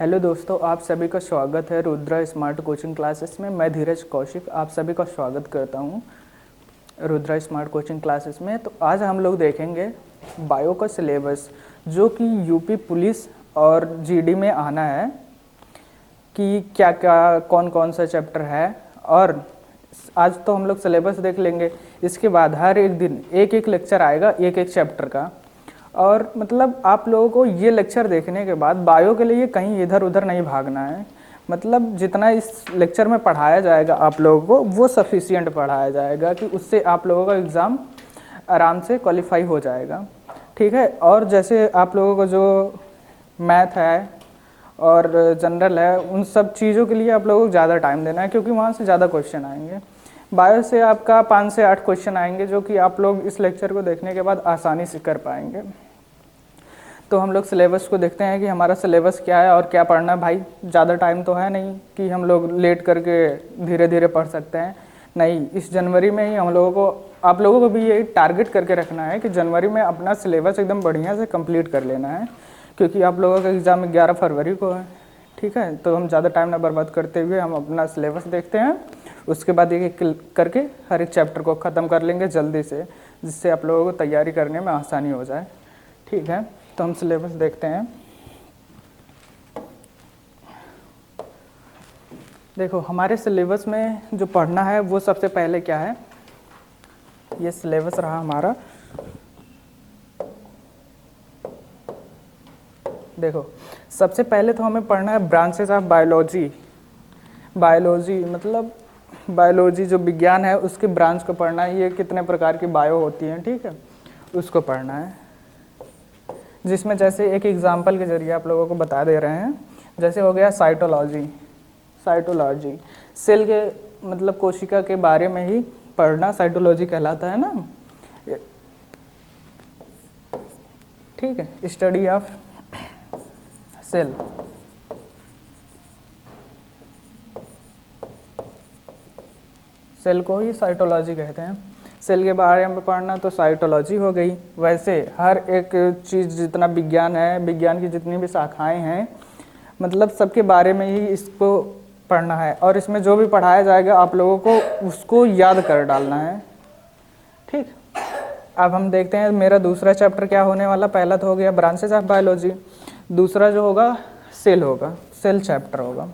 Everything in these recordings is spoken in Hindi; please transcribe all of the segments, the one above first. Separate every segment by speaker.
Speaker 1: हेलो दोस्तों, आप सभी का स्वागत है रुद्रा स्मार्ट कोचिंग क्लासेस में। मैं धीरज कौशिक आप सभी का स्वागत करता हूं रुद्रा स्मार्ट कोचिंग क्लासेस में। तो आज हम लोग देखेंगे बायो का सिलेबस जो कि यूपी पुलिस और जीडी में आना है कि क्या क्या कौन कौन सा चैप्टर है। और आज तो हम लोग सिलेबस देख लेंगे, इसके बाद हर एक दिन एक एक लेक्चर आएगा एक एक चैप्टर का। और मतलब आप लोगों को ये लेक्चर देखने के बाद बायो के लिए कहीं इधर उधर नहीं भागना है। मतलब जितना इस लेक्चर में पढ़ाया जाएगा आप लोगों को वो सफिशिएंट पढ़ाया जाएगा कि उससे आप लोगों का एग्ज़ाम आराम से क्वालिफाई हो जाएगा, ठीक है। और जैसे आप लोगों को जो मैथ है और जनरल है उन सब चीज़ों के लिए आप लोगों को ज़्यादा टाइम देना है, क्योंकि वहाँ से ज़्यादा क्वेश्चन आएंगे। बायो से आपका 5 से 8 क्वेश्चन आएंगे जो कि आप लोग इस लेक्चर को देखने के बाद आसानी से कर पाएंगे। तो हम लोग सिलेबस को देखते हैं कि हमारा सिलेबस क्या है और क्या पढ़ना है। भाई ज़्यादा टाइम तो है नहीं कि हम लोग लेट करके धीरे धीरे पढ़ सकते हैं। नहीं, इस जनवरी में ही हम लोगों को आप लोगों को भी यही टारगेट करके रखना है कि जनवरी में अपना सिलेबस एकदम बढ़िया से कंप्लीट कर लेना है, क्योंकि आप लोगों का एग्ज़ाम 11 फरवरी को है, ठीक है। तो हम ज़्यादा टाइम ना बर्बाद करते हुए हम अपना सिलेबस देखते हैं, उसके बाद एक एक करके हर एक चैप्टर को ख़त्म कर लेंगे जल्दी से, जिससे आप लोगों को तैयारी करने में आसानी हो जाए, ठीक है। तो हम सिलेबस देखते हैं। देखो हमारे सिलेबस में जो पढ़ना है वो सबसे पहले क्या है, ये सिलेबस रहा हमारा। देखो सबसे पहले तो हमें पढ़ना है ब्रांचेस ऑफ बायोलॉजी। बायोलॉजी मतलब बायोलॉजी जो विज्ञान है उसके ब्रांच को पढ़ना है, ये कितने प्रकार की बायो होती हैं, ठीक है, उसको पढ़ना है। जिसमें जैसे एक एग्जांपल के जरिए आप लोगों को बता दे रहे हैं, जैसे हो गया साइटोलॉजी। साइटोलॉजी सेल के मतलब कोशिका के बारे में ही पढ़ना साइटोलॉजी कहलाता है ना, ठीक है। स्टडी ऑफ सेल, सेल को ही साइटोलॉजी कहते हैं। सेल के बारे में पढ़ना तो साइटोलॉजी हो गई। वैसे हर एक चीज़ जितना विज्ञान है, विज्ञान की जितनी भी शाखाएं हैं, मतलब सबके बारे में ही इसको पढ़ना है। और इसमें जो भी पढ़ाया जाएगा आप लोगों को उसको याद कर डालना है, ठीक। अब हम देखते हैं मेरा दूसरा चैप्टर क्या होने वाला। पहला तो हो गया ब्रांचेस ऑफ बायोलॉजी, दूसरा जो होगा सेल होगा, सेल चैप्टर होगा,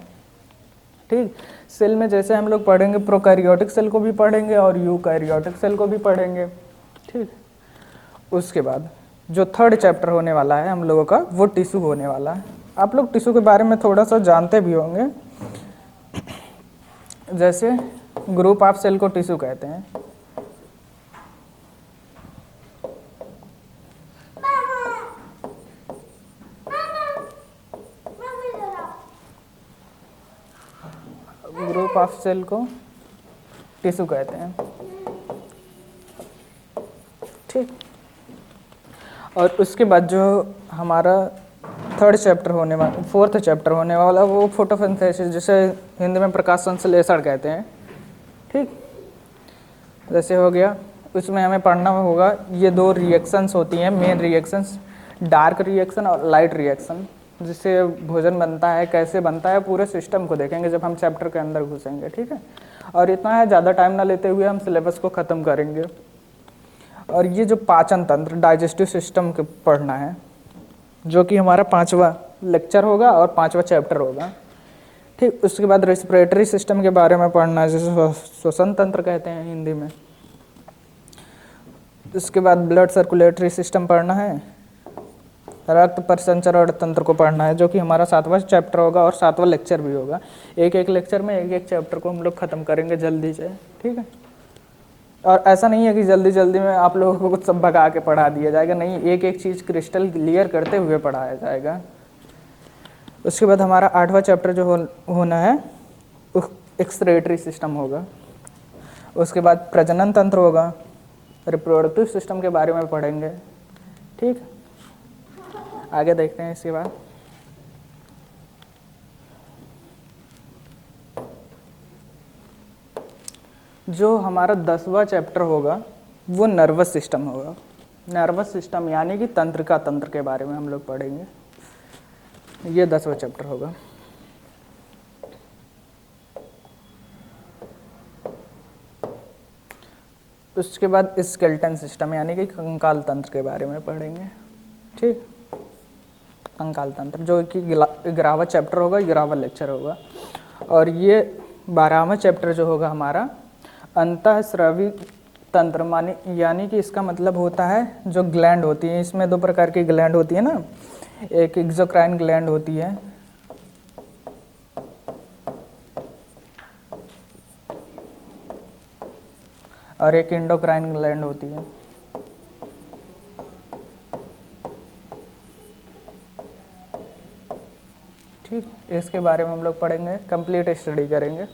Speaker 1: ठीक। सेल में जैसे हम लोग पढ़ेंगे प्रोकैरियोटिक सेल को भी पढ़ेंगे और यूकैरियोटिक सेल को भी पढ़ेंगे, ठीक। उसके बाद जो थर्ड चैप्टर होने वाला है हम लोगों का वो टिश्यू होने वाला है। आप लोग टिश्यू के बारे में थोड़ा सा जानते भी होंगे, जैसे ग्रुप ऑफ सेल को टिश्यू कहते हैं। ग्रुप ऑफ सेल को टिश्यू कहते हैं, ठीक। और उसके बाद जो हमारा थर्ड चैप्टर होने वाला, फोर्थ चैप्टर होने वाला वो फोटोसिंथेसिस, जिसे हिंदी में प्रकाश संश्लेषण कहते हैं, ठीक। जैसे हो गया उसमें हमें पढ़ना होगा ये दो रिएक्शंस होती हैं, मेन रिएक्शंस, डार्क रिएक्शन और लाइट रिएक्शन, जिससे भोजन बनता है, कैसे बनता है, पूरे सिस्टम को देखेंगे जब हम चैप्टर के अंदर घुसेंगे, ठीक है। और इतना है, ज़्यादा टाइम ना लेते हुए हम सिलेबस को ख़त्म करेंगे। और ये जो पाचन तंत्र, डाइजेस्टिव सिस्टम के पढ़ना है, जो कि हमारा 5वां लेक्चर होगा और 5वां चैप्टर होगा, ठीक। उसके बाद रेस्पिरेटरी सिस्टम के बारे में पढ़ना है, जिसे श्वसन तंत्र कहते हैं हिंदी में। उसके बाद ब्लड सर्कुलेटरी सिस्टम पढ़ना है, रक्त परिसंचरण तंत्र को पढ़ना है, जो कि हमारा 7वां चैप्टर होगा और 7वां लेक्चर भी होगा। एक एक लेक्चर में एक एक चैप्टर को हम लोग ख़त्म करेंगे जल्दी से, ठीक है। और ऐसा नहीं है कि जल्दी जल्दी में आप लोगों को कुछ सब भगा के पढ़ा दिया जाएगा, नहीं, एक एक चीज़ क्रिस्टल क्लियर करते हुए पढ़ाया जाएगा। उसके बाद हमारा 8वां चैप्टर जो होना है एक्सक्रीटरी सिस्टम होगा। उसके बाद प्रजनन तंत्र होगा, रिप्रोडक्टिव सिस्टम के बारे में पढ़ेंगे, ठीक। आगे देखते हैं इसके बाद। जो हमारा 10वां चैप्टर होगा वो नर्वस सिस्टम होगा। नर्वस सिस्टम यानी कि तंत्रिका तंत्र के बारे में हम लोग पढ़ेंगे। ये 10वां चैप्टर होगा। उसके बाद स्केलेटन सिस्टम यानी कि कंकाल तंत्र के बारे में पढ़ेंगे। ठीक, कंकाल तंत्र जो कि 11वां चैप्टर होगा, 11वां लेक्चर होगा। और ये 12वां चैप्टर जो होगा हमारा अंतःस्रावी तंत्र माने, यानी कि इसका मतलब होता है जो ग्लैंड होती है, इसमें 2 प्रकार की ग्लैंड होती है ना, एक एक्सोक्राइन ग्लैंड होती है और एक एंडोक्राइन ग्लैंड होती है। ठीक, इसके बारे में हम लोग पढ़ेंगे, कंप्लीट स्टडी करेंगे।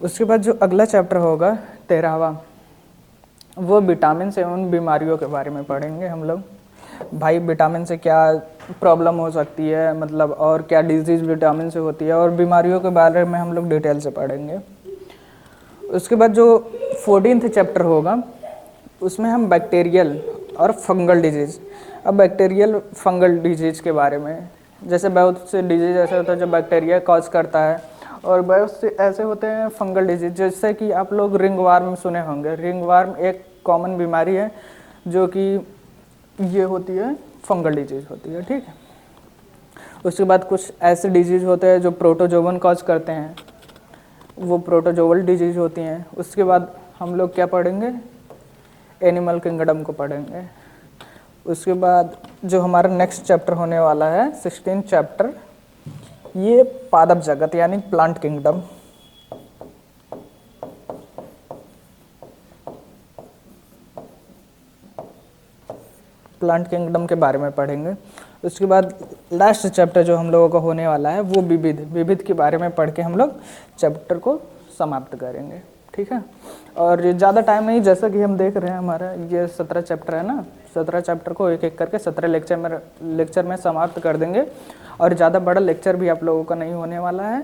Speaker 1: उसके बाद जो अगला चैप्टर होगा 13वां, वो विटामिन से उन बीमारियों के बारे में पढ़ेंगे हम लोग। भाई विटामिन से क्या प्रॉब्लम हो सकती है, मतलब और क्या डिजीज़ विटामिन से होती है, और बीमारियों के बारे में हम लोग डिटेल से पढ़ेंगे। उसके बाद जो 14वां चैप्टर होगा उसमें हम बैक्टीरियल और फंगल डिजीज़, अब बैक्टीरियल फंगल डिजीज़ के बारे में, जैसे बहुत से डिजीज़ ऐसे होता है जो बैक्टीरिया कॉज करता है, और बहुत से ऐसे होते हैं फंगल डिजीज़, जैसे कि आप लोग रिंग वार्म सुने होंगे। रिंग वार्म एक कॉमन बीमारी है जो कि ये होती है फंगल डिजीज़ होती है। ठीक है, उसके बाद कुछ ऐसे डिजीज़ होते हैं जो प्रोटोजोवन कॉज करते हैं, वो प्रोटोजोवल डिजीज़ होती हैं। उसके बाद हम लोग क्या पढ़ेंगे, एनिमल किंगडम को पढ़ेंगे। उसके बाद जो हमारा नेक्स्ट चैप्टर होने वाला है 16 चैप्टर, ये पादप जगत यानी प्लांट किंगडम। प्लांट किंगडम के बारे में पढ़ेंगे। उसके बाद लास्ट चैप्टर जो हम लोगों का होने वाला है वो विविध के बारे में पढ़ के हम लोग चैप्टर को समाप्त करेंगे। ठीक है, और ज़्यादा टाइम नहीं, जैसा कि हम देख रहे हैं हमारा ये 17 चैप्टर है ना, 17 चैप्टर को एक एक करके 17 लेक्चर में समाप्त कर देंगे। और ज़्यादा बड़ा लेक्चर भी आप लोगों का नहीं होने वाला है,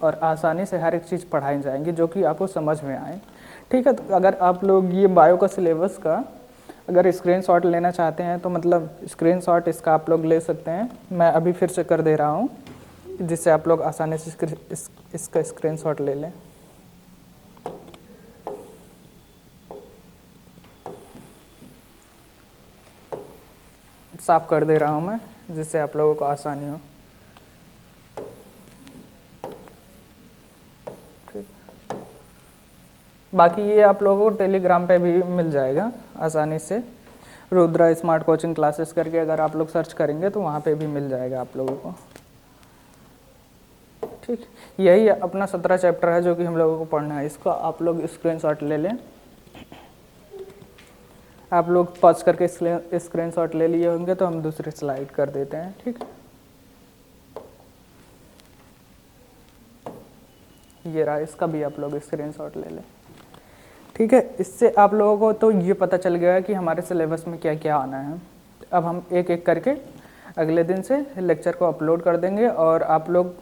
Speaker 1: और आसानी से हर एक चीज़ पढ़ाई जाएंगी जो कि आपको समझ में आए। ठीक है, तो अगर आप लोग ये बायो का सिलेबस का अगर स्क्रीनशॉट लेना चाहते हैं तो मतलब स्क्रीनशॉट इसका आप लोग ले सकते हैं। मैं अभी फिर से कर दे रहा हूँ जिससे आप लोग आसानी से इसका स्क्रीनशॉट ले लें। साफ कर दे रहा हूँ मैं जिससे आप लोगों को आसानी हो। ठीक, बाकी ये आप लोगों को टेलीग्राम पे भी मिल जाएगा आसानी से, रुद्रा स्मार्ट कोचिंग क्लासेस करके अगर आप लोग सर्च करेंगे तो वहाँ पे भी मिल जाएगा आप लोगों को। ठीक, यही अपना 17 चैप्टर है जो कि हम लोगों को पढ़ना है। इसका आप लोग स्क्रीनशॉट ले लें। आप लोग पॉज करके स्क्रीनशॉट ले लिए होंगे तो हम दूसरी स्लाइड कर देते हैं। ठीक, ये रहा, इसका भी आप लोग स्क्रीनशॉट ले लें। ठीक है, इससे आप लोगों को तो ये पता चल गया है कि हमारे सिलेबस में क्या क्या आना है। अब हम एक एक करके अगले दिन से लेक्चर को अपलोड कर देंगे, और आप लोग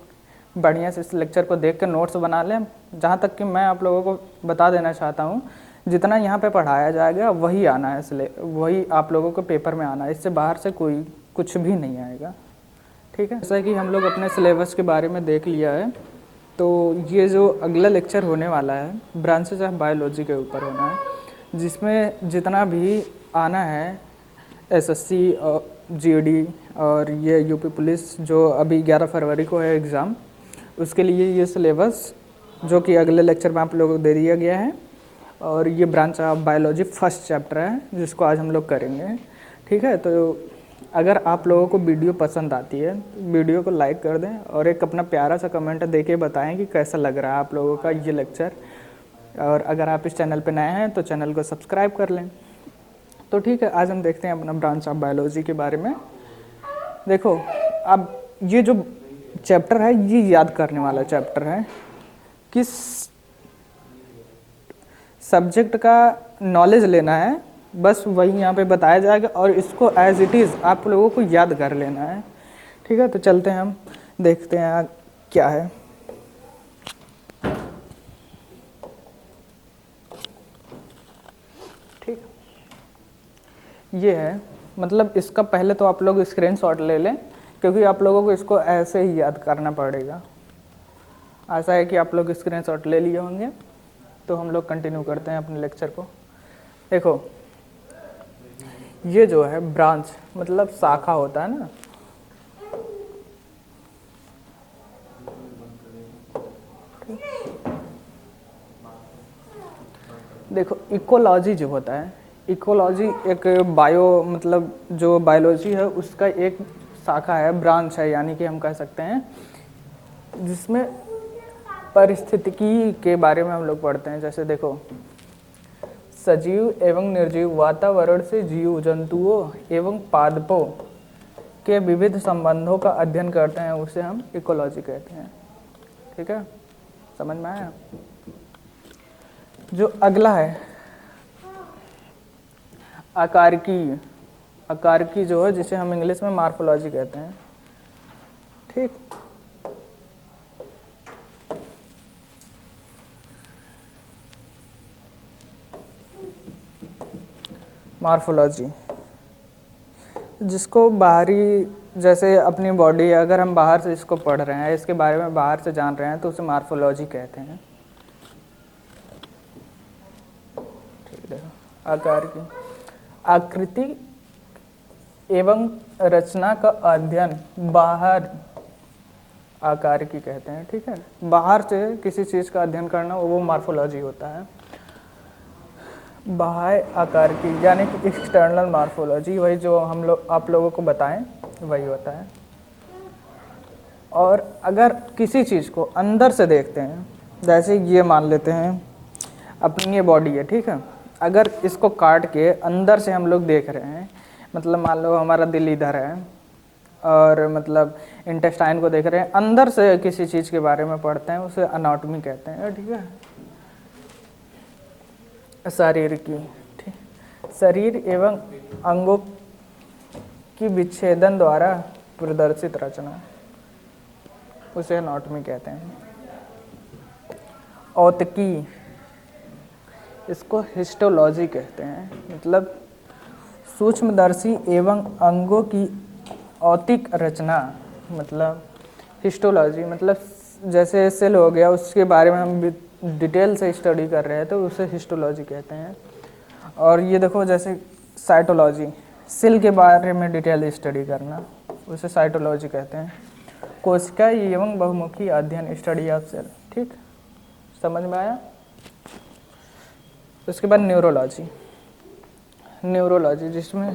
Speaker 1: बढ़िया से इस लेक्चर को देख कर नोट्स बना लें। जहाँ तक कि मैं आप लोगों को बता देना चाहता हूँ, जितना यहाँ पे पढ़ाया जाएगा वही आना है, इसलिए वही आप लोगों को पेपर में आना है, इससे बाहर से कोई कुछ भी नहीं आएगा। ठीक है, जैसा कि हम लोग अपने सिलेबस के बारे में देख लिया है, तो ये जो अगला लेक्चर होने वाला है ब्रांचेज ऑफ बायोलॉजी के ऊपर होना है, जिसमें जितना भी आना है एसएससी और जीडी और ये यूपी पुलिस जो अभी 11 फरवरी को है एग्ज़ाम, उसके लिए ये सिलेबस जो कि अगले लेक्चर में आप लोगों को दे दिया गया है। और ये branch of biology first chapter है जिसको आज हम लोग करेंगे। ठीक है, तो अगर आप लोगों को वीडियो पसंद आती है तो वीडियो को लाइक कर दें और एक अपना प्यारा सा कमेंट दे के बताएं कि कैसा लग रहा है आप लोगों का ये लेक्चर। और अगर आप इस चैनल पे नए हैं तो चैनल को सब्सक्राइब कर लें। तो ठीक है, आज हम देखते हैं अपना ब्रांच ऑफ बायोलॉजी के बारे में। देखो, अब ये जो चैप्टर है ये याद करने वाला चैप्टर है। किस सब्जेक्ट का नॉलेज लेना है बस वही यहाँ पे बताया जाएगा, और इसको एज इट इज़ आप लोगों को याद कर लेना है। ठीक है, तो चलते हैं हम देखते हैं क्या है। ठीक, ये है, मतलब इसका पहले तो आप लोग स्क्रीनशॉट ले लें क्योंकि आप लोगों को इसको ऐसे ही याद करना पड़ेगा। आशा है कि आप लोग स्क्रीनशॉट ले लिए होंगे। तो हम लोग कंटिन्यू करते हैं अपने लेक्चर को। देखो, ये जो है ब्रांच मतलब शाखा होता है ना, देखो इकोलॉजी जो होता है, इकोलॉजी एक बायो मतलब जो बायोलॉजी है उसका एक शाखा है, ब्रांच है, यानी कि हम कह सकते हैं जिसमें पारिस्थितिकी के बारे में हम लोग पढ़ते हैं। जैसे देखो, सजीव एवं निर्जीव वातावरण से जीव जंतुओं एवं पादपों के विविध संबंधों का अध्ययन करते हैं, उसे हम इकोलॉजी कहते हैं। ठीक है, समझ में आया? जो अगला है आकारकी, आकारकी जो है जिसे हम इंग्लिश में मार्फोलॉजी कहते हैं। ठीक, मार्फोलॉजी जिसको बाहरी, जैसे अपनी बॉडी अगर हम बाहर से इसको पढ़ रहे हैं, इसके बारे में बाहर से जान रहे हैं, तो उसे मार्फोलॉजी कहते हैं। ठीक है, आकार की आकृति एवं रचना का अध्ययन बाहर आकार की कहते हैं। ठीक है, बाहर से किसी चीज़ का अध्ययन करना वो मार्फोलॉजी होता है। बाह्य आकार की यानी कि एक्सटर्नल मार्फोलॉजी, वही जो हम लोग आप लोगों को बताएं वही होता है। और अगर किसी चीज़ को अंदर से देखते हैं, जैसे ये मान लेते हैं अपनी ये बॉडी है, ठीक है, अगर इसको काट के अंदर से हम लोग देख रहे हैं, मतलब मान लो हमारा दिल इधर है और मतलब इंटेस्टाइन को देख रहे हैं, अंदर से किसी चीज़ के बारे में पढ़ते हैं, उसे एनाटॉमी कहते हैं। ठीक है, शरीर की, ठीक, शरीर एवं अंगों की विच्छेदन द्वारा प्रदर्शित रचना, उसे एनाटॉमी कहते हैं। औतकी, इसको हिस्टोलॉजी कहते हैं, मतलब सूक्ष्मदर्शी एवं अंगों की औतिक रचना, मतलब हिस्टोलॉजी, मतलब जैसे सेल हो गया उसके बारे में हम डिटेल से स्टडी कर रहे हैं तो उसे हिस्टोलॉजी कहते हैं। और ये देखो जैसे साइटोलॉजी, सेल के बारे में डिटेल स्टडी करना, उसे साइटोलॉजी कहते हैं। कोशिका एवं बहुमुखी अध्ययन, स्टडी ऑफ सेल। ठीक, समझ में आया? उसके बाद न्यूरोलॉजी, न्यूरोलॉजी जिसमें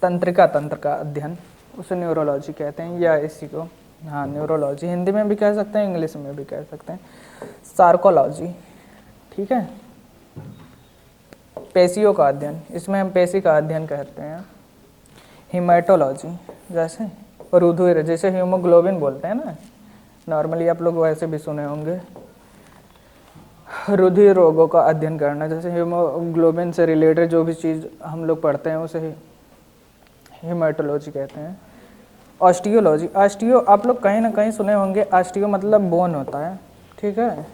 Speaker 1: तंत्रिका तंत्र का अध्ययन, उसे न्यूरोलॉजी कहते हैं, या इसी को हाँ न्यूरोलॉजी हिंदी में भी कह सकते हैं, इंग्लिश में भी कह सकते हैं। सार्कोलॉजी, ठीक है, पेशियों का अध्ययन, इसमें हम पेशी का अध्ययन कहते हैं। हीमेटोलॉजी, जैसे रुधिर, जैसे हीमोग्लोबिन बोलते हैं ना, नॉर्मली आप लोग वैसे भी सुने होंगे। रुधिर रोगों का अध्ययन करना, जैसे हीमोग्लोबिन से रिलेटेड जो भी चीज़ हम लोग पढ़ते हैं उसे हीमेटोलॉजी कहते हैं। ऑस्टियोलॉजी, ऑस्टियो आप लोग कहीं ना कहीं सुने होंगे, ऑस्टियो मतलब बोन होता है। ठीक है,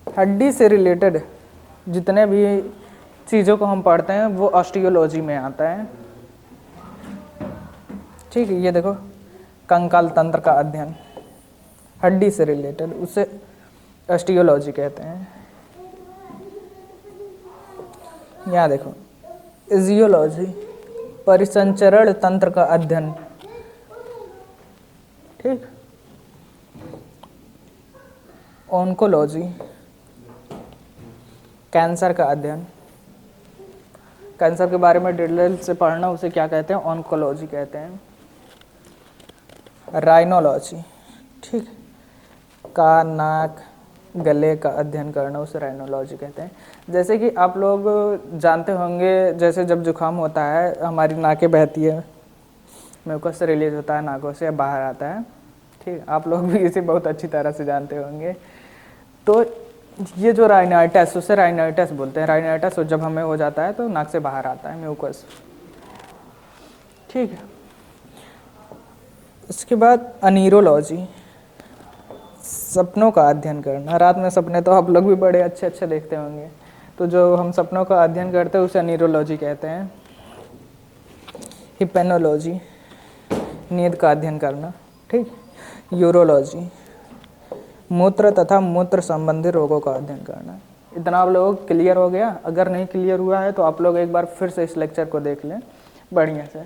Speaker 1: हड्डी से रिलेटेड जितने भी चीज़ों को हम पढ़ते हैं वो ऑस्टियोलॉजी में आता है। ठीक है, ये देखो कंकाल तंत्र का अध्ययन, हड्डी से रिलेटेड, उसे ऑस्टियोलॉजी कहते हैं। यहाँ देखो इजियोलॉजी, परिसंचरण तंत्र का अध्ययन। ठीक, ऑन्कोलॉजी, कैंसर का अध्ययन, कैंसर के बारे में डिटेल से पढ़ना, उसे क्या कहते हैं? ऑन्कोलॉजी कहते हैं। राइनोलॉजी, ठीक, कान नाक गले का अध्ययन करना, उसे राइनोलॉजी कहते हैं। जैसे कि आप लोग जानते होंगे, जैसे जब जुकाम होता है हमारी नाकें बहती है, म्यूकस से रिलीज होता है, नाकों से बाहर आता है। ठीक, आप लोग भी इसे बहुत अच्छी तरह से जानते होंगे। तो ये जो राइनाइटिस, उसे राइनाइटिस बोलते हैं। राइनाइटिस जब हमें हो जाता है तो नाक से बाहर आता है म्यूकस। ठीक है, इसके बाद अनीरोलॉजी, सपनों का अध्ययन करना। रात में सपने तो आप लोग भी बड़े अच्छे अच्छे देखते होंगे, तो जो हम सपनों का अध्ययन करते हैं उसे अनीरोलॉजी कहते हैं। हिप्नोलॉजी, नींद का अध्ययन करना, ठीक। यूरोलॉजी, मूत्र तथा मूत्र संबंधी रोगों का अध्ययन करना। इतना आप लोगों को क्लियर हो गया? अगर नहीं क्लियर हुआ है तो आप लोग एक बार फिर से इस लेक्चर को देख लें बढ़िया से।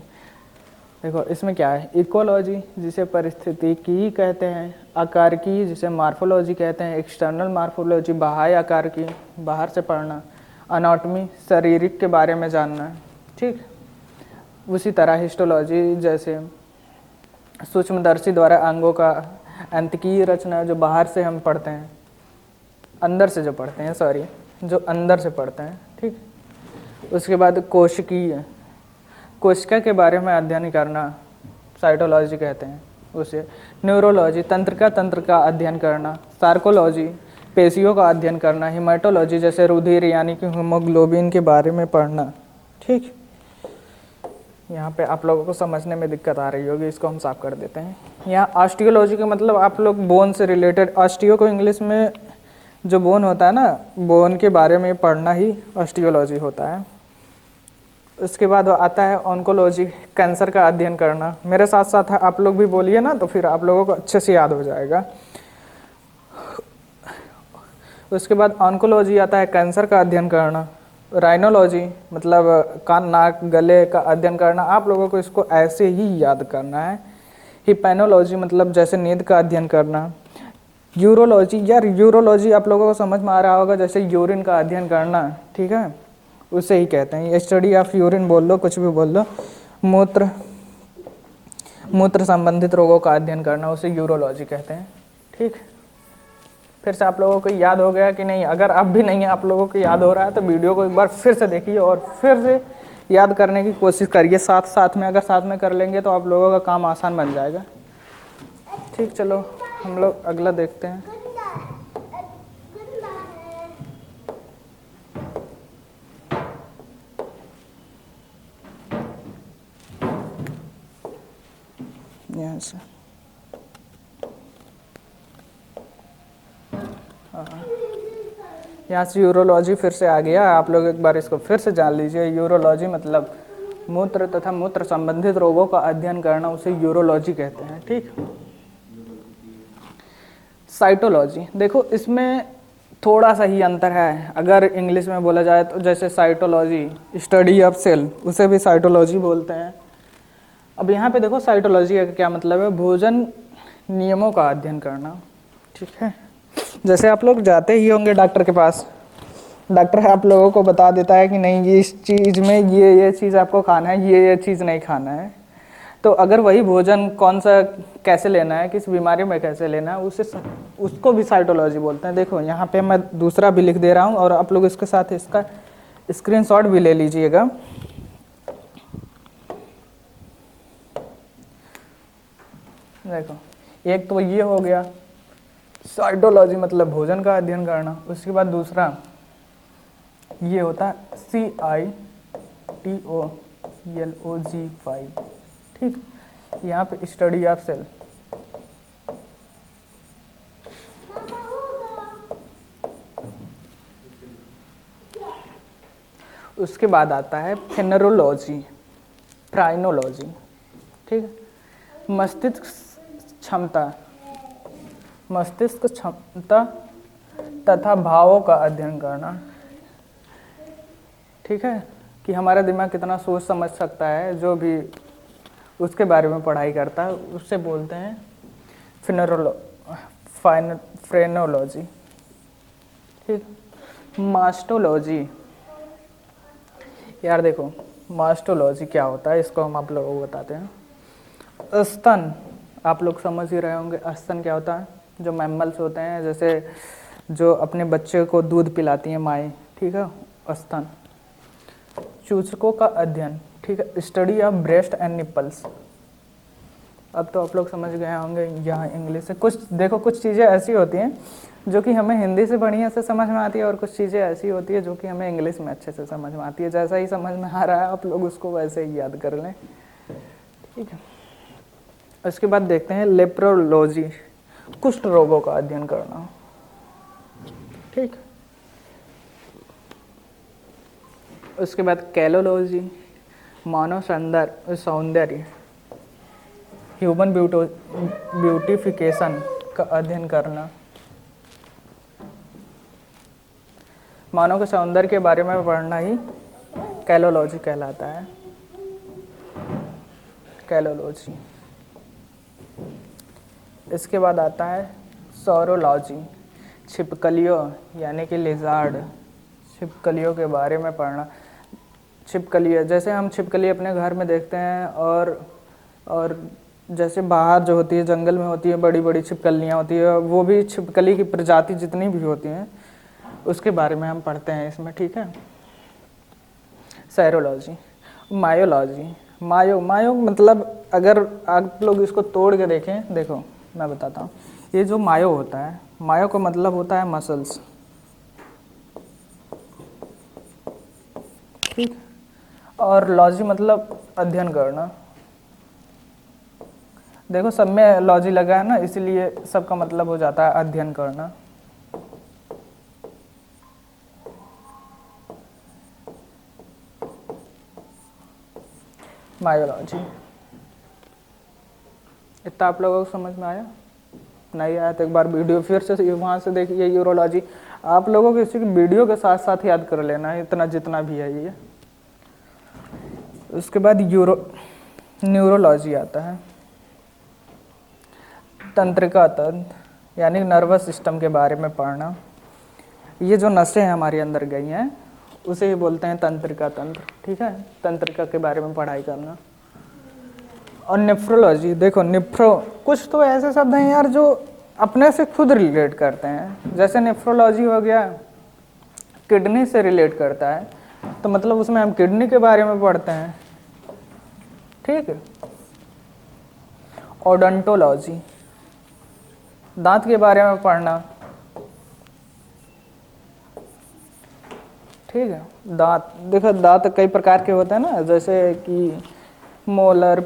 Speaker 1: देखो इसमें क्या है, इकोलॉजी जिसे परिस्थितिकी कहते हैं, आकारिकी जिसे मार्फोलॉजी कहते हैं, एक्सटर्नल मार्फोलॉजी बाह्य आकार की, बाहर से पढ़ना, अनाटॉमी शारीरिक के बारे में जानना, ठीक। उसी तरह हिस्टोलॉजी जैसे सूक्ष्मदर्शी द्वारा अंगों का अंतकीय रचना, जो बाहर से हम पढ़ते हैं, अंदर से जो पढ़ते हैं, सॉरी, जो अंदर से पढ़ते हैं, ठीक। उसके बाद कोशिकीय, कोशिका के बारे में अध्ययन करना, साइटोलॉजी कहते हैं उसे। न्यूरोलॉजी, तंत्र का अध्ययन करना। सार्कोलॉजी, पेशियों का अध्ययन करना। हिमेटोलॉजी, जैसे रुधिर यानी कि हीमोग्लोबिन के बारे में पढ़ना, ठीक। यहाँ पे आप लोगों को समझने में दिक्कत आ रही होगी, इसको हम साफ कर देते हैं। यहाँ ऑस्टियोलॉजी का मतलब आप लोग बोन से रिलेटेड, ऑस्टियो को इंग्लिश में जो बोन होता है ना, बोन के बारे में पढ़ना ही ऑस्टियोलॉजी होता है। उसके बाद आता है ऑन्कोलॉजी, कैंसर का अध्ययन करना। मेरे साथ साथ आप लोग भी बोलिए ना, तो फिर आप लोगों को अच्छे से याद हो जाएगा। उसके बाद ऑन्कोलॉजी आता है, कैंसर का अध्ययन करना। राइनोलॉजी मतलब कान नाक गले का अध्ययन करना। आप लोगों को इसको ऐसे ही याद करना है। हिप्नोलॉजी मतलब जैसे नींद का अध्ययन करना। यूरोलॉजी, यार यूरोलॉजी आप लोगों को समझ में आ रहा होगा, जैसे यूरिन का अध्ययन करना, ठीक है, उसे ही कहते हैं। स्टडी ऑफ यूरिन बोल लो, कुछ भी बोल लो। मूत्र संबंधित रोगों का अध्ययन करना, उसे यूरोलॉजी कहते हैं, ठीक। फिर से आप लोगों को याद हो गया कि नहीं? अगर अब भी नहीं आप लोगों को याद हो रहा है तो वीडियो को एक बार फिर से देखिए और फिर से याद करने की कोशिश करिए साथ साथ में। अगर साथ में कर लेंगे तो आप लोगों का काम आसान बन जाएगा, ठीक। चलो हम लोग अगला देखते हैं। यहाँ से यहाँ से यूरोलॉजी फिर से आ गया। आप लोग एक बार इसको फिर से जान लीजिए। यूरोलॉजी मतलब मूत्र तथा मूत्र संबंधित रोगों का अध्ययन करना, उसे यूरोलॉजी कहते हैं, ठीक। साइटोलॉजी, देखो इसमें थोड़ा सा ही अंतर है। अगर इंग्लिश में बोला जाए तो जैसे साइटोलॉजी स्टडी ऑफ सेल, उसे भी साइटोलॉजी बोलते हैं। अब यहाँ पे देखो साइटोलॉजी का क्या मतलब है, भोजन नियमों का अध्ययन करना, ठीक है। जैसे आप लोग जाते ही होंगे डॉक्टर के पास, डॉक्टर आप लोगों को बता देता है कि नहीं ये इस चीज़ में ये चीज़ आपको खाना है, ये चीज़ नहीं खाना है। तो अगर वही भोजन कौन सा कैसे लेना है, किस बीमारी में कैसे लेना है, उसको भी साइटोलॉजी बोलते हैं। देखो यहाँ पे मैं दूसरा भी लिख दे रहा हूँ और आप लोग इसके साथ इसका स्क्रीनशॉट भी ले लीजिएगा। देखो एक तो ये हो गया साइटोलॉजी मतलब भोजन का अध्ययन करना। उसके बाद दूसरा ये होता है CITOLOG5, ठीक। यहाँ पे स्टडी ऑफ सेल। उसके बाद आता है फेनरोलॉजी, प्राइनोलॉजी, ठीक। मस्तिष्क क्षमता तथा भावों का अध्ययन करना, ठीक है, कि हमारा दिमाग कितना सोच समझ सकता है, जो भी उसके बारे में पढ़ाई करता है उससे बोलते हैं फ्रेनोलॉजी, ठीक। मास्टोलॉजी, यार देखो मास्टोलॉजी क्या होता है इसको हम आप लोगों को बताते हैं। स्तन, आप लोग समझ ही रहे होंगे स्तन क्या होता है। जो मैमल्स होते हैं, जैसे जो अपने बच्चे को दूध पिलाती हैं माएँ, ठीक है, स्तन। चूचकों का अध्ययन, ठीक है, study of breast and nipples. अब तो आप लोग समझ गए होंगे यहाँ इंग्लिश से। कुछ देखो कुछ चीज़ें ऐसी होती हैं जो कि हमें हिंदी से बढ़िया से समझ में आती है और कुछ चीज़ें ऐसी होती है जो कि हमें इंग्लिश में अच्छे से समझ में आती है। जैसा ही समझ में आ रहा है आप लोग उसको वैसे ही याद कर लें, ठीक है। उसके बाद देखते हैं लेप्रोलॉजी, कुष्ठ रोगों का अध्ययन करना, ठीक। उसके बाद कैलोलॉजी, मानव सौंदर्य ह्यूमन ब्यूटिफिकेशन का अध्ययन करना। मानव के सौंदर्य के बारे में पढ़ना ही कैलोलॉजी कहलाता है। कैलोलॉजी। इसके बाद आता है सौरोलॉजी, छिपकलियों यानी कि लिजार्ड, छिपकलियों के बारे में पढ़ना। छिपकलियाँ, जैसे हम छिपकली अपने घर में देखते हैं और जैसे बाहर जो होती है जंगल में होती है बड़ी बड़ी छिपकलियाँ होती है, वो भी छिपकली की प्रजाति जितनी भी होती हैं उसके बारे में हम पढ़ते हैं इसमें, ठीक है। सैरोलॉजी। मायोलॉजी। मायो मतलब अगर आप लोग इसको तोड़ के देखें, देखो मैं बताता हूँ। ये जो मायो होता है, मायो का मतलब होता है मसल्स, ठीक। और लॉजी मतलब अध्ययन करना। देखो सब में लॉजी लगा है ना, इसलिए सबका मतलब हो जाता है अध्ययन करना। मायोलॉजी। इतना आप लोगों को समझ में आया? नहीं आया तो एक बार वीडियो फिर से वहाँ से देखिए। यूरोलॉजी आप लोगों को इसी वीडियो के साथ साथ याद कर लेना है, इतना जितना भी है ये। उसके बाद न्यूरोलॉजी आता है। तंत्रिका तंत्र यानी नर्वस सिस्टम के बारे में पढ़ना। ये जो नसें हमारे अंदर गई हैं उसे ही बोलते हैं तंत्रिका तंत्र, ठीक है। तंत्रिका के बारे में पढ़ाई करना। और नेफ्रोलॉजी। देखो नेफ्रो, कुछ तो ऐसे शब्द हैं यार जो अपने से खुद रिलेट करते हैं। जैसे नेफ्रोलॉजी हो गया, किडनी से रिलेट करता है, तो मतलब उसमें हम किडनी के बारे में पढ़ते हैं, ठीक है। ओडोंटोलॉजी, दांत के बारे में पढ़ना, ठीक है। दांत, देखो दांत कई प्रकार के होते हैं ना, जैसे कि मोलर,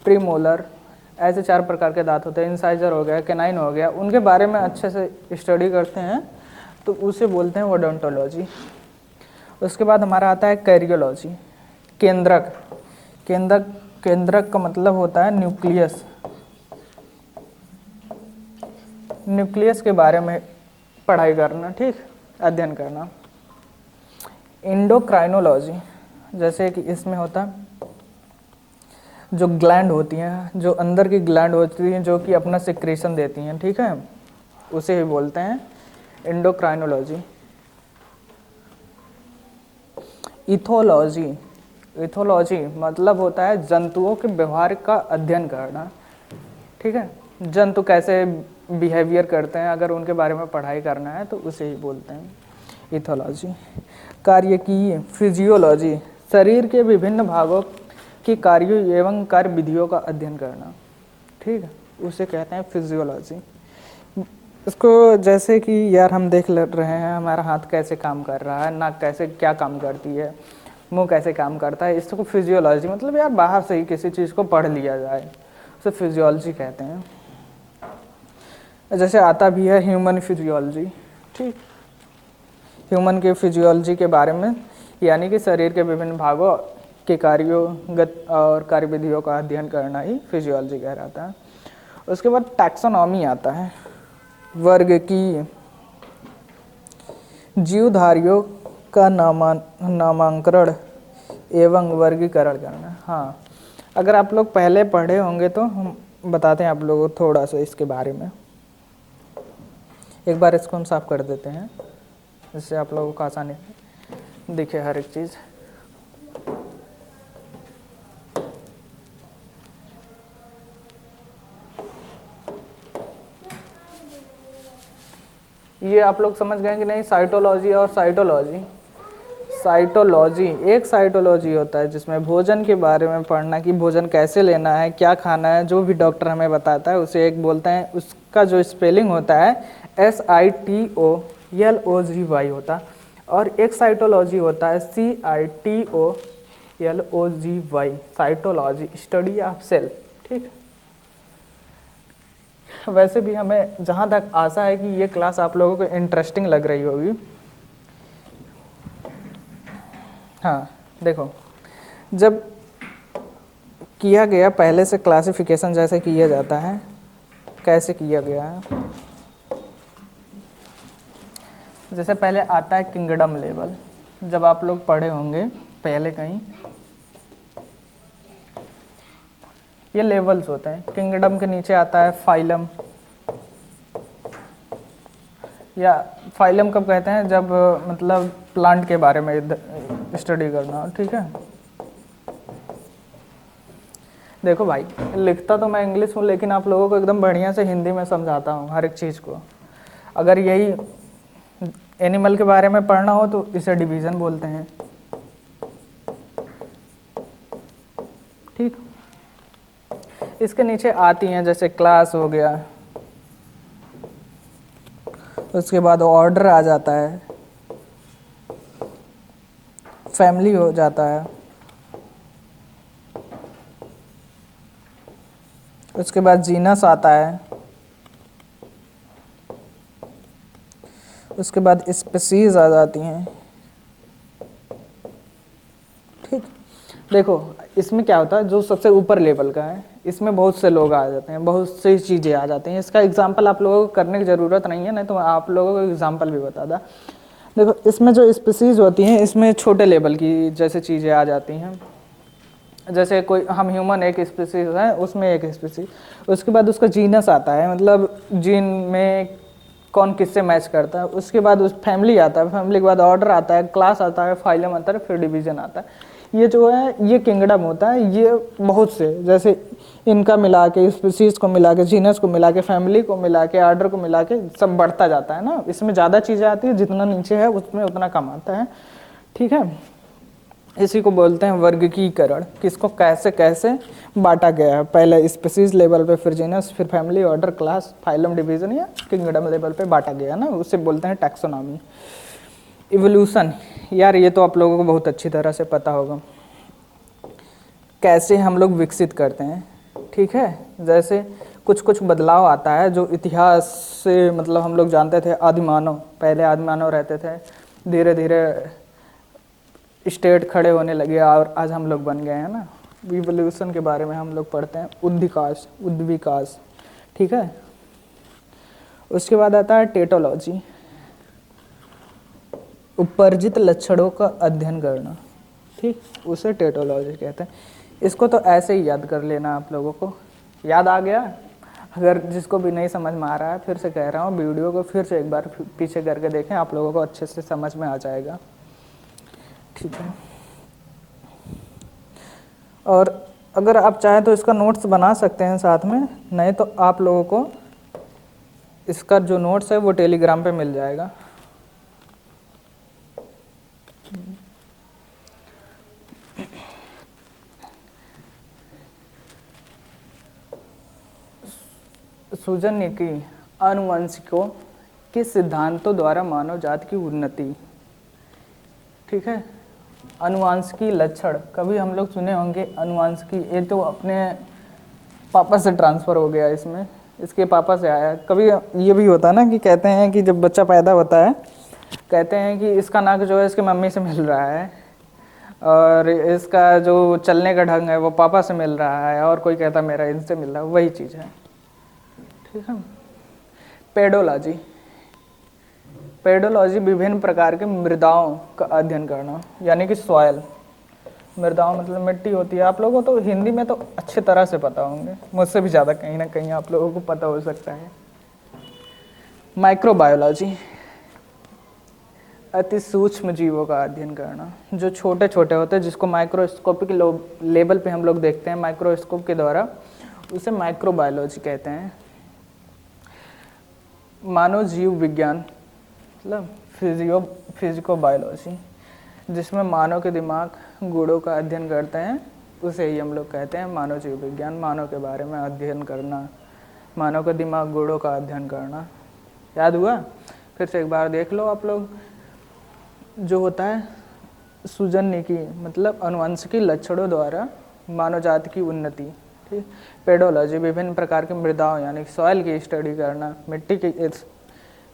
Speaker 1: प्रीमोलर, ऐसे 4 प्रकार के दांत होते हैं। इंसाइजर हो गया, कैनाइन हो गया, उनके बारे में अच्छे से स्टडी करते हैं तो उसे बोलते हैं ओडोंटोलॉजी। उसके बाद हमारा आता है कैरियोलॉजी, केंद्रक। केंद्रक का मतलब होता है न्यूक्लियस। न्यूक्लियस के बारे में पढ़ाई करना, ठीक, अध्ययन करना। एंडोक्राइनोलॉजी, जैसे कि इसमें होता है जो ग्लैंड होती हैं, जो अंदर की ग्लैंड होती हैं जो कि अपना सिक्रेशन देती हैं, ठीक है, उसे ही बोलते हैं एंडोक्राइनोलॉजी। इथोलॉजी। इथोलॉजी मतलब होता है जंतुओं के व्यवहार का अध्ययन करना, ठीक है। जंतु कैसे बिहेवियर करते हैं, अगर उनके बारे में पढ़ाई करना है तो उसे ही बोलते हैं इथोलॉजी। कार्यकीय फिजियोलॉजी, शरीर के विभिन्न भागों की कार्यों एवं कार्य विधियों का अध्ययन करना, ठीक है, उसे कहते हैं फिजियोलॉजी। इसको जैसे कि यार हम देख रहे हैं हमारा हाथ कैसे काम कर रहा है, नाक कैसे क्या काम करती है, मुंह कैसे काम करता है, इसको फिजियोलॉजी मतलब यार बाहर से ही किसी चीज़ को पढ़ लिया जाए, उसे फिजियोलॉजी कहते हैं। जैसे आता भी है ह्यूमन फिजियोलॉजी, ठीक। ह्यूमन के फिजियोलॉजी के बारे में यानी कि शरीर के विभिन्न भागों के कार्यों और कार्यविधियों का अध्ययन करना ही फिजियोलॉजी कहलाता है। उसके बाद टैक्सोनॉमी आता है, वर्गीकीय, जीवधारियों का नामांकन एवं वर्गीकरण करना। हाँ, अगर आप लोग पहले पढ़े होंगे तो हम बताते हैं आप लोगों को थोड़ा सा इसके बारे में। एक बार इसको हम साफ कर देते हैं जिससे आप लोगों को आसानी दिखे हर एक चीज़। ये आप लोग समझ गए कि नहीं, साइटोलॉजी और साइटोलॉजी। साइटोलॉजी, एक साइटोलॉजी होता है जिसमें भोजन के बारे में पढ़ना कि भोजन कैसे लेना है, क्या खाना है, जो भी डॉक्टर हमें बताता है उसे एक बोलते हैं। उसका जो स्पेलिंग होता है SITOLOGY होता है, और एक साइटोलॉजी होता है CITOLOGY, cytology, study of self, ठीक। वैसे भी हमें जहाँ तक आशा है कि ये क्लास आप लोगों को इंटरेस्टिंग लग रही होगी। हाँ देखो, जब किया गया पहले से क्लासिफिकेशन जैसे किया जाता है, कैसे किया गया है। जैसे पहले आता है किंगडम लेवल, जब आप लोग पढ़े होंगे पहले कहीं, ये लेवल्स होते हैं। किंगडम के नीचे आता है फाइलम, या फाइलम कब कहते हैं, जब मतलब प्लांट के बारे में स्टडी करना हो, ठीक है। देखो भाई, लिखता तो मैं इंग्लिश हूँ, लेकिन आप लोगों को एकदम बढ़िया से हिंदी में समझाता हूँ हर एक चीज़ को। अगर यही एनिमल के बारे में पढ़ना हो तो इसे डिवीज़न बोलते हैं, ठीक। इसके नीचे आती हैं जैसे क्लास हो गया, उसके बाद ऑर्डर आ जाता है, फैमिली हो जाता है, उसके बाद जीनस आता है, उसके बाद स्पीसीज आ जाती हैं, ठीक। देखो इसमें क्या होता है, जो सबसे ऊपर लेवल का है इसमें बहुत से लोग आ जाते हैं, बहुत सी चीज़ें आ जाती हैं। इसका एग्जांपल आप लोगों को करने की ज़रूरत नहीं है, नहीं तो आप लोगों को एग्जांपल भी बता दा। देखो इसमें जो स्पीसीज होती हैं, इसमें छोटे लेवल की जैसे चीज़ें आ जाती हैं, जैसे कोई हम ह्यूमन एक स्पीसीज है, उसमें एक स्पीसीज, उसके बाद उसका जीनस आता है, मतलब जीन में कौन किससे मैच करता है। उसके बाद उस फैमिली आता है, फैमिली के बाद ऑर्डर आता है, क्लास आता है, फाइलम आता है, फिर डिवीज़न आता है। ये जो है ये किंगडम होता है। ये बहुत से, जैसे इनका मिला के, स्पीसीज को मिला के, जीनस को मिला के, फैमिली को मिला के, ऑर्डर को मिला के सब बढ़ता जाता है ना। इसमें ज़्यादा चीज़ें आती है, जितना नीचे है उसमें उतना कम आता है, ठीक है। इसी को बोलते हैं वर्गीकरण, किसको कैसे कैसे बांटा गया है। पहले स्पीसीज लेवल पे, फिर जीनस, फिर family, order, class, phylum, division या किंगडम लेवल पे बांटा गया ना, उससे बोलते हैं टैक्सोनॉमी। इवोल्यूशन, यार ये तो आप लोगों को बहुत अच्छी तरह से पता होगा, कैसे हम लोग विकसित करते हैं, ठीक है। जैसे कुछ कुछ बदलाव आता है जो इतिहास से, मतलब हम लोग जानते थे आदिमानव, पहले आदिमानव रहते थे, धीरे धीरे स्टेट खड़े होने लगे और आज हम लोग बन गए हैं ना। इवोल्यूशन के बारे में हम लोग पढ़ते हैं, उद्विकास, ठीक है। उसके बाद आता है टेटोलॉजी, उपर्जित लक्षणों का अध्ययन करना, ठीक, उसे टेटोलॉजी कहते हैं। इसको तो ऐसे ही याद कर लेना, आप लोगों को याद आ गया। अगर जिसको भी नहीं समझ में आ रहा है, फिर से कह रहा हूँ, वीडियो को फिर से एक बार पीछे करके देखें, आप लोगों को अच्छे से समझ में आ जाएगा, ठीक है। और अगर आप चाहें तो इसका नोट्स बना सकते हैं साथ में, नहीं तो आप लोगों को इसका जो नोट्स है वो टेलीग्राम पे मिल जाएगा। सूजन ने की आनुवंशिकों के सिद्धांतों द्वारा मानव जाति की उन्नति, ठीक है। अनुवांशिकी लक्षण, कभी हम लोग सुने होंगे अनुवांशिकी, ये तो अपने पापा से ट्रांसफ़र हो गया, इसमें इसके पापा से आया। कभी ये भी होता है ना कि कहते हैं कि जब बच्चा पैदा होता है, कहते हैं कि इसका नाक जो है इसकी मम्मी से मिल रहा है, और इसका जो चलने का ढंग है वो पापा से मिल रहा है, और कोई कहता मेरा इनसे मिल रहा है, वही चीज़ है, ठीक है। पेडोलॉजी, पेडोलॉजी विभिन्न प्रकार के मृदाओं का अध्ययन करना, यानी कि सॉयल, मृदाओं मतलब मिट्टी होती है। आप लोगों को तो हिंदी में तो अच्छी तरह से पता होंगे, मुझसे भी ज़्यादा कहीं ना कहीं आप लोगों को पता हो सकता है। माइक्रोबायोलॉजी, अति सूक्ष्म जीवों का अध्ययन करना, जो छोटे छोटे होते हैं, जिसको माइक्रोस्कोपिक लेवल पे हम लोग देखते हैं माइक्रोस्कोप के द्वारा, उसे माइक्रोबायोलॉजी कहते हैं। मानव जीव विज्ञान मतलब फिजिकोबायोलॉजी, जिसमें मानव के दिमाग गुणों का अध्ययन करते हैं, उसे ही हम लोग कहते हैं मानव जीव विज्ञान। मानव के बारे में अध्ययन करना, मानव का दिमाग गुणों का अध्ययन करना। याद हुआ? फिर से एक बार देख लो आप लोग। जो होता है सुजननिकी मतलब आनुवंशिकी लक्षणों द्वारा मानव जाति की उन्नति, ठीक। पेडोलॉजी विभिन्न प्रकार के मृदाओं यानी सॉइल की स्टडी करना, मिट्टी के इस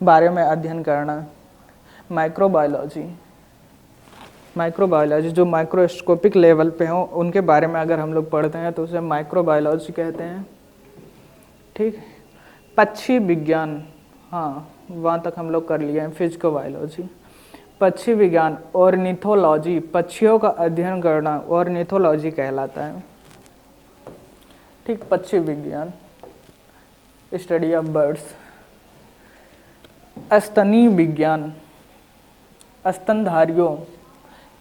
Speaker 1: बारे में अध्ययन करना। माइक्रोबायोलॉजी माइक्रोबायोलॉजी जो माइक्रोस्कोपिक लेवल पे हो उनके बारे में अगर हम लोग पढ़ते हैं तो उसे माइक्रोबायोलॉजी कहते हैं। ठीक, पक्षी विज्ञान, हाँ वहाँ तक हम लोग कर लिए हैं, फिजिकोबायोलॉजी। पक्षी विज्ञान, ऑर्निथोलॉजी, पक्षियों का अध्ययन करना ऑर्निथोलॉजी कहलाता है। ठीक, पक्षी विज्ञान, स्टडी ऑफ बर्ड्स। स्तनी विज्ञान, स्तनधारियों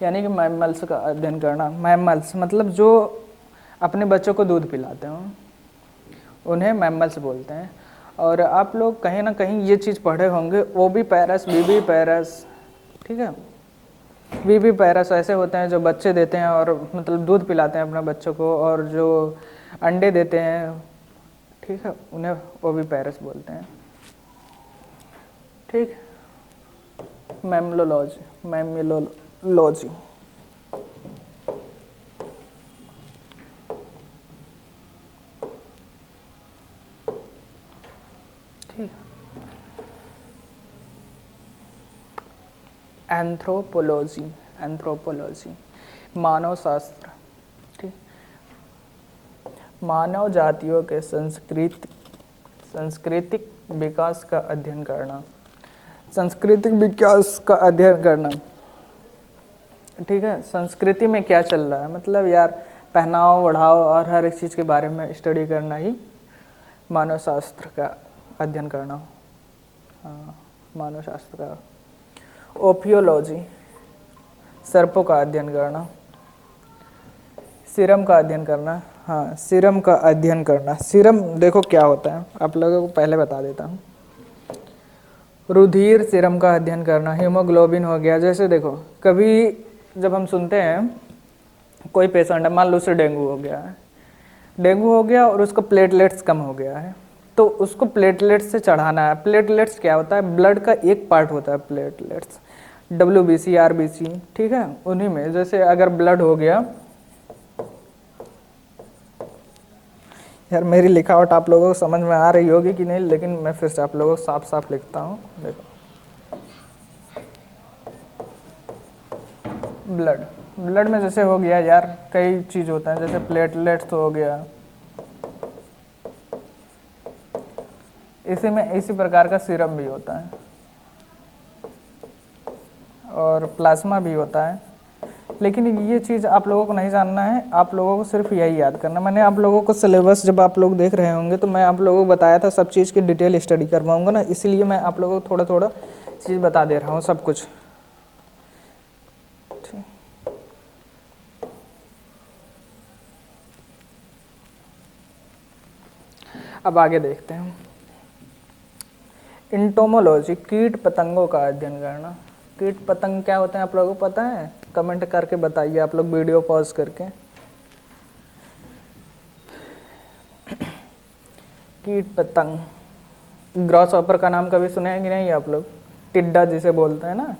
Speaker 1: यानी कि मैमल्स का अध्ययन करना। मैमल्स मतलब जो अपने बच्चों को दूध पिलाते हों उन्हें मैमल्स बोलते हैं। और आप लोग कहीं ना कहीं ये चीज़ पढ़े होंगे, ओविपेरस, विविपेरस। ठीक है, विविपेरस ऐसे होते हैं जो बच्चे देते हैं और मतलब दूध पिलाते हैं अपने बच्चों को, और जो अंडे देते हैं, ठीक है, उन्हें ओविपेरस बोलते हैं। ठीक, मैमलोलॉजी, ठीक। एंथ्रोपोलॉजी, मानव शास्त्र। ठीक, मानव जातियों के सांस्कृतिक विकास का अध्ययन करना। सांस्कृतिक विकास का अध्ययन करना, ठीक है, संस्कृति में क्या चल रहा है, मतलब यार पहनाव ओढ़ाव और हर एक चीज़ के बारे में स्टडी करना ही मानव शास्त्र का अध्ययन करना। हाँ, मानव शास्त्र का। ओपियोलॉजी, सर्पों का अध्ययन करना। सीरम का अध्ययन करना, हाँ सीरम का अध्ययन करना। सीरम देखो क्या होता है, आप लोगों को पहले बता देता हूँ। रुधिर सीरम का अध्ययन करना। हीमोग्लोबिन हो गया, जैसे देखो कभी जब हम सुनते हैं कोई पेशेंट है, मान लो उसे डेंगू हो गया और उसका प्लेटलेट्स कम हो गया है, तो उसको प्लेटलेट्स से चढ़ाना है। प्लेटलेट्स क्या होता है, ब्लड का एक पार्ट होता है प्लेटलेट्स, WBC, RBC, ठीक है, उन्हीं में जैसे अगर ब्लड हो गया, यार मेरी लिखावट आप लोगों को समझ में आ रही होगी कि नहीं, लेकिन मैं फिर से आप लोगों को साफ साफ लिखता हूँ। देखो ब्लड में जैसे हो गया यार कई चीज़ होता है, जैसे प्लेटलेट्स हो गया, इसी में इसी प्रकार का सीरम भी होता है और प्लाज्मा भी होता है। लेकिन ये चीज़ आप लोगों को नहीं जानना है, आप लोगों को सिर्फ यही याद करना। मैंने आप लोगों को सिलेबस जब आप लोग देख रहे होंगे तो मैं आप लोगों को बताया था सब चीज़ की डिटेल स्टडी करवाऊंगा ना, इसलिए मैं आप लोगों को थोड़ा थोड़ा चीज़ बता दे रहा हूँ सब कुछ। अब आगे देखते हैं। इंटोमोलॉजी, कीट पतंगों का अध्ययन करना। कीट पतंग क्या होते हैं आप लोगों को पता है? कमेंट करके बताइए आप लोग, वीडियो पॉज करके। कीट पतंग, ग्रॉस हॉपर का नाम कभी सुने हैं कि नहीं आप लोग? टिड्डा जिसे बोलते हैं ना,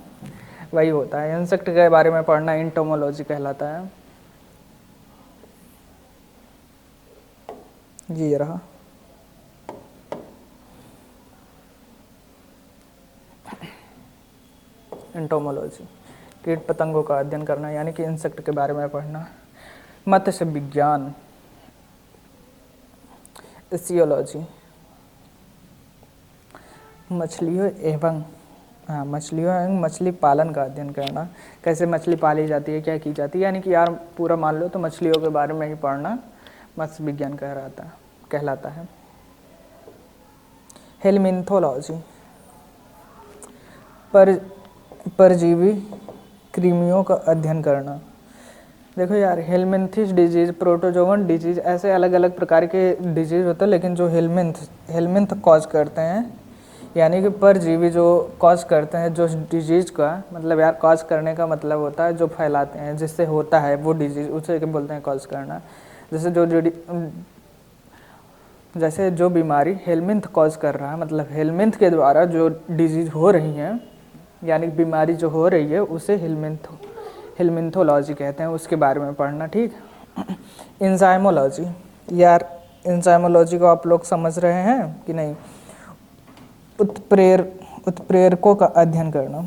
Speaker 1: वही होता है। इंसेक्ट के बारे में पढ़ना इंटोमोलॉजी कहलाता है। ये रहा। इंटोमोलॉजी, कीट पतंगों का अध्ययन करना यानी कि इंसेक्ट के बारे में पढ़ना। मत्स्य विज्ञान, एसियोलॉजी, मछलियों एवं मछली पालन का अध्ययन करना। कैसे मछली पाली जाती है, क्या की जाती है, यानी कि यार पूरा मान लो तो मछलियों के बारे में ही पढ़ना मत्स्य विज्ञान कहलाता है। हेलमिन्थोलॉजी, परजीवी कृमियों का अध्ययन करना। देखो यार हेलमिन्थिस डिजीज, प्रोटोजोवन डिजीज, ऐसे अलग अलग प्रकार के डिजीज होते हैं, लेकिन जो हेलमिन्थ कॉज करते हैं, यानी कि परजीवी जो कॉज करते हैं जो डिजीज का, मतलब यार कॉज करने का मतलब होता है जो फैलाते हैं, जिससे होता है वो डिजीज, उसे क्या बोलते हैं कॉज करना। जैसे जो बीमारी हेलमिन्थ कॉज कर रहा है, मतलब हेलमिन्थ के द्वारा जो डिजीज हो रही हैं, यानी बीमारी जो हो रही है उसे हेलमिन्थोलॉजी कहते हैं, उसके बारे में पढ़ना। ठीक। इंजाइमोलॉजी, यार इंजाइमोलॉजी को आप लोग समझ रहे हैं कि नहीं? उत्प्रेरकों का अध्ययन करना।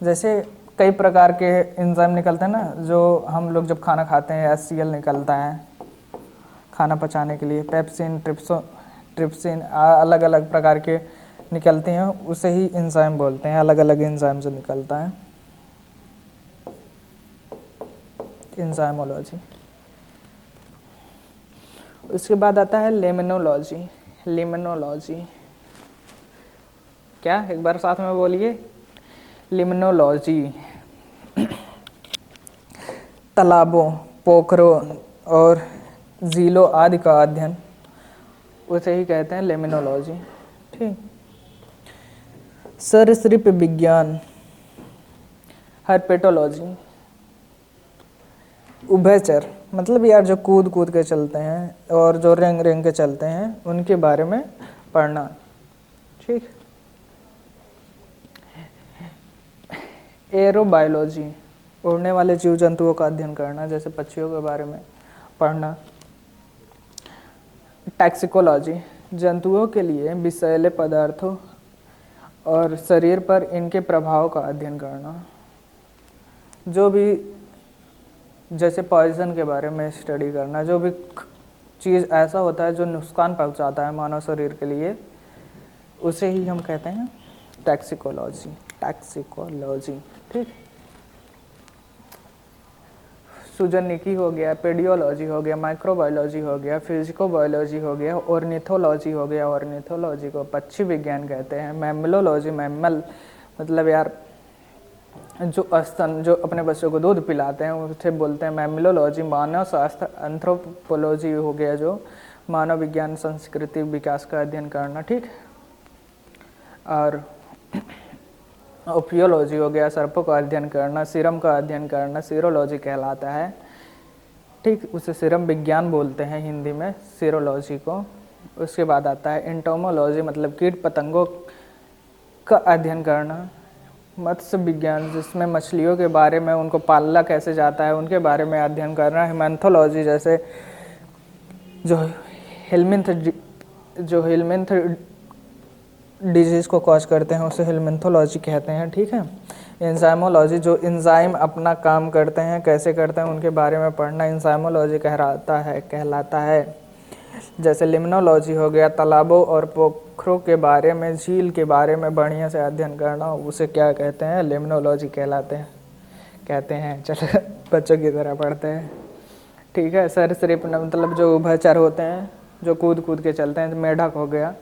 Speaker 1: जैसे कई प्रकार के एंजाइम निकलते हैं ना, जो हम लोग जब खाना खाते हैं HCl निकलता है खाना पचाने के लिए, पेप्सिन, ट्रिप्सिन अलग अलग प्रकार के निकलते हैं, उसे ही एंजाइम बोलते हैं। अलग अलग एंजाइम जो निकलता है, एंजाइमोलॉजी। उसके बाद आता है लिमिनोलॉजी। लिमिनोलॉजी क्या, एक बार साथ में बोलिए, लिमिनोलॉजी। तालाबों, पोखरों और झीलों आदि का अध्ययन, उसे ही कहते हैं लिमिनोलॉजी। ठीक। सरीसृप विज्ञान, हर्पेटोलॉजी। उभयचर मतलब यार जो कूद कूद के चलते हैं और जो रेंग रेंग के चलते हैं, उनके बारे में पढ़ना। ठीक। एरोबायोलॉजी, उड़ने वाले जीव जंतुओं का अध्ययन करना, जैसे पक्षियों के बारे में पढ़ना। टैक्सिकोलॉजी, जंतुओं के लिए विषैले पदार्थों और शरीर पर इनके प्रभाव का अध्ययन करना। जो भी जैसे पॉइजन के बारे में स्टडी करना, जो भी चीज़ ऐसा होता है जो नुकसान पहुंचाता है मानव शरीर के लिए, उसे ही हम कहते हैं टैक्सिकोलॉजी। टैक्सिकोलॉजी। ठीक। सुजनिकी हो गया, पेडियोलॉजी हो गया, माइक्रोबायोलॉजी हो गया, फिजिकोबायोलॉजी हो गया, ऑर्निथोलॉजी हो गया। ऑर्निथोलॉजी को पक्षी विज्ञान कहते हैं। मैमलोलॉजी, मैमल मतलब यार जो स्तन, जो अपने बच्चों को दूध पिलाते हैं, उसे बोलते हैं मैमलोलॉजी। मानव शास्त्र, एंथ्रोपोलॉजी हो गया, जो मानव विज्ञान संस्कृति विकास का अध्ययन करना। ठीक। और ओपियोलॉजी हो गया, सर्पों का अध्ययन करना, सीरम का अध्ययन करना, सीरोलॉजी कहलाता है। ठीक। उसे सीरम विज्ञान बोलते हैं हिंदी में, सीरोलॉजी को। उसके बाद आता है एंटोमोलॉजी, मतलब कीट पतंगों का अध्ययन करना। मत्स्य विज्ञान, जिसमें मछलियों के बारे में, उनको पाला कैसे जाता है, उनके बारे में अध्ययन करना। हेमेंथोलॉजी, जैसे जो हेलमिंथ डिजीज़ को कॉज करते हैं, उसे हेलमिंथोलॉजी कहते हैं। ठीक है। एंजाइमोलॉजी, जो एंजाइम अपना काम करते हैं, कैसे करते हैं, उनके बारे में पढ़ना एंजाइमोलॉजी कहलाता है। जैसे लिमिनोलॉजी हो गया, तालाबों और पोखरों के बारे में, झील के बारे में बढ़िया से अध्ययन करना, उसे क्या कहते हैं, लिमिनोलॉजी कहते हैं। चलो बच्चों की तरह पढ़ते हैं। ठीक है। सरीसृप मतलब जो उभयचर होते हैं, जो कूद कूद के चलते हैं, मेढक हो गया।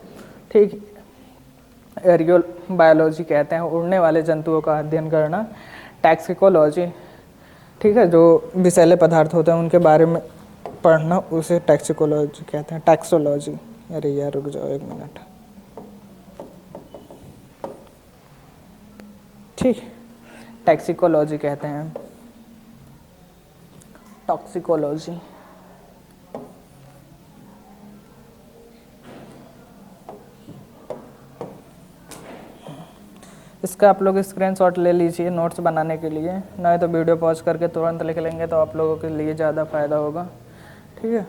Speaker 1: ठीक। एरियल बायोलॉजी कहते हैं, उड़ने वाले जंतुओं का अध्ययन करना। टैक्सिकोलॉजी, ठीक है, जो विषैले पदार्थ होते हैं उनके बारे में पढ़ना, उसे टैक्सिकोलॉजी कहते हैं। टैक्सोलॉजी, अरे यार रुक जाओ एक मिनट। ठीक। टैक्सिकोलॉजी कहते हैं। टॉक्सिकोलॉजी, इसका आप लोग स्क्रीनशॉट ले लीजिए नोट्स बनाने के लिए, नहीं तो वीडियो पॉज करके तुरंत लिख लेंगे तो आप लोगों के लिए ज़्यादा फ़ायदा होगा। ठीक है।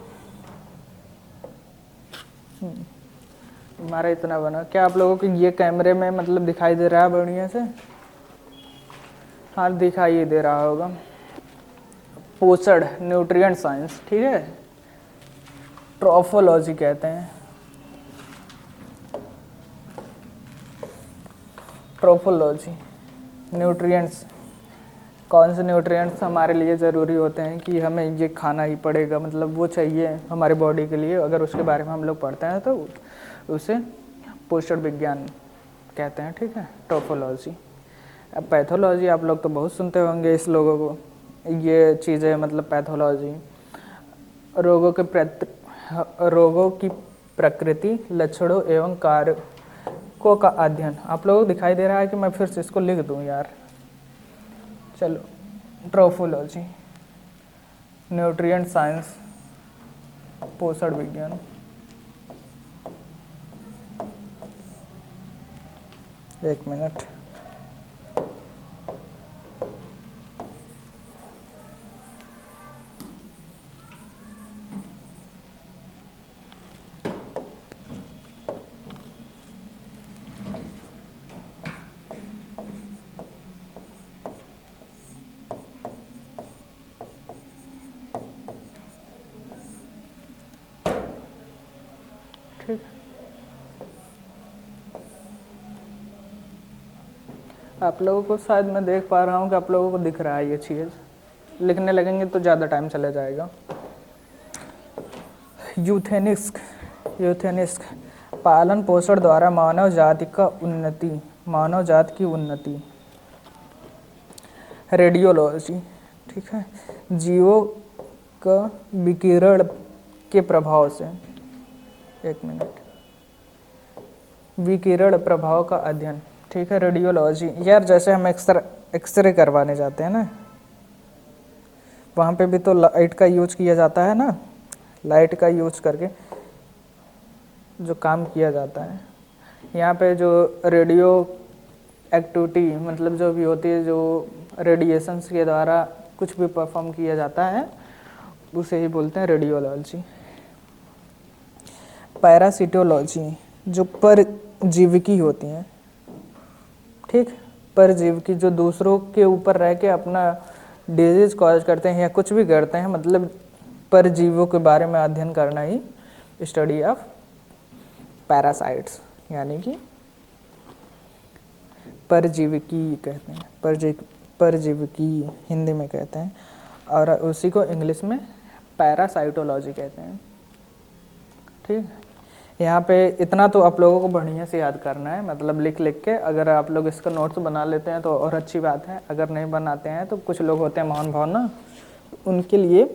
Speaker 1: हमारा इतना बना। क्या आप लोगों को ये कैमरे में मतलब दिखाई दे रहा है बढ़िया से? हाँ, दिखाई दे रहा होगा। पोषण, न्यूट्रिएंट साइंस। ठीक है। ट्रॉफोलॉजी कहते हैं। ट्रोफोलॉजी, न्यूट्रिएंट्स, कौन से न्यूट्रिएंट्स हमारे लिए ज़रूरी होते हैं कि हमें ये खाना ही पड़ेगा, मतलब वो चाहिए हमारे बॉडी के लिए, अगर उसके बारे में हम लोग पढ़ते हैं तो उसे पोषण विज्ञान कहते हैं। ठीक है। ट्रोफोलॉजी। अब पैथोलॉजी आप लोग तो बहुत सुनते होंगे इस लोगों को, ये चीज़ें मतलब पैथोलॉजी, रोगों की प्रकृति, लक्षणों एवं कारकों का अध्ययन। आप लोगों को दिखाई दे रहा है कि मैं फिर से इसको लिख दूं यार? चलो। ट्रोफोलॉजी, न्यूट्रिएंट साइंस, पोषण विज्ञान। एक मिनट। ठीक, आप लोगों को शायद मैं देख पा रहा हूँ कि आप लोगों को दिख रहा है ये चीज़, लिखने लगेंगे तो ज़्यादा टाइम चला जाएगा। यूथेनिक्स, यूथेनिक्स पालन पोषण द्वारा मानव जाति का उन्नति, मानव जाति की उन्नति। रेडियोलॉजी, ठीक है, जीवों का विकिरण के प्रभाव से, एक मिनट, विकिरण प्रभाव का अध्ययन, ठीक है। रेडियोलॉजी, यार जैसे हम एक्सरे करवाने जाते हैं ना, वहाँ पे भी तो लाइट का यूज किया जाता है ना, लाइट का यूज करके जो काम किया जाता है। यहाँ पे जो रेडियो एक्टिविटी मतलब जो भी होती है, जो रेडिएशंस के द्वारा कुछ भी परफॉर्म किया जाता है, उसे ही बोलते हैं रेडियोलॉजी। पैरासिटोलॉजी, जो परजीविकी होती हैं, ठीक, परजीविकी जो दूसरों के ऊपर रह के अपना डिजीज कॉज करते हैं या कुछ भी करते हैं, मतलब परजीवियों के बारे में अध्ययन करना ही स्टडी ऑफ पैरासाइट्स, यानी कि परजीविकी कहते हैं, परजीविकी हिंदी में कहते हैं, और उसी को इंग्लिश में पैरासाइटोलॉजी कहते हैं, ठीक। यहाँ पे इतना तो आप लोगों को बढ़िया से याद करना है, मतलब लिख लिख के। अगर आप लोग इसका नोट्स बना लेते हैं तो और अच्छी बात है, अगर नहीं बनाते हैं तो कुछ लोग होते हैं महान भाव ना, उनके लिए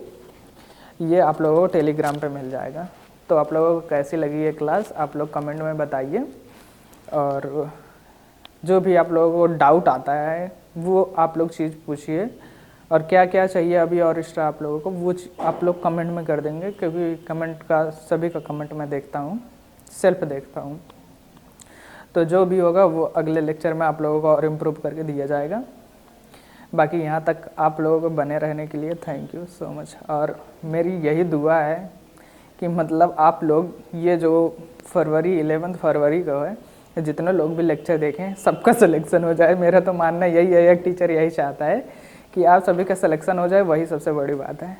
Speaker 1: ये आप लोगों को टेलीग्राम पे मिल जाएगा। तो आप लोगों को कैसी लगी ये क्लास आप लोग कमेंट में बताइए, और जो भी आप लोगों को डाउट आता है वो आप लोग चीज़ पूछिए, और क्या क्या चाहिए अभी और एक्स्ट्रा आप लोगों को वो आप लोग कमेंट में कर देंगे, क्योंकि कमेंट का सभी का कमेंट मैं देखता हूँ, सेल्फ देखता हूँ। तो जो भी होगा वो अगले लेक्चर में आप लोगों को और इम्प्रूव करके दिया जाएगा। बाकी यहाँ तक आप लोगों को बने रहने के लिए थैंक यू सो मच, और मेरी यही दुआ है कि मतलब आप लोग ये जो 11 फरवरी को है, जितने लोग भी लेक्चर देखें सबका सिलेक्शन हो जाए। मेरा तो मानना यही है, एक टीचर यही चाहता है कि आप सभी का सिलेक्शन हो जाए, वही सबसे बड़ी बात है।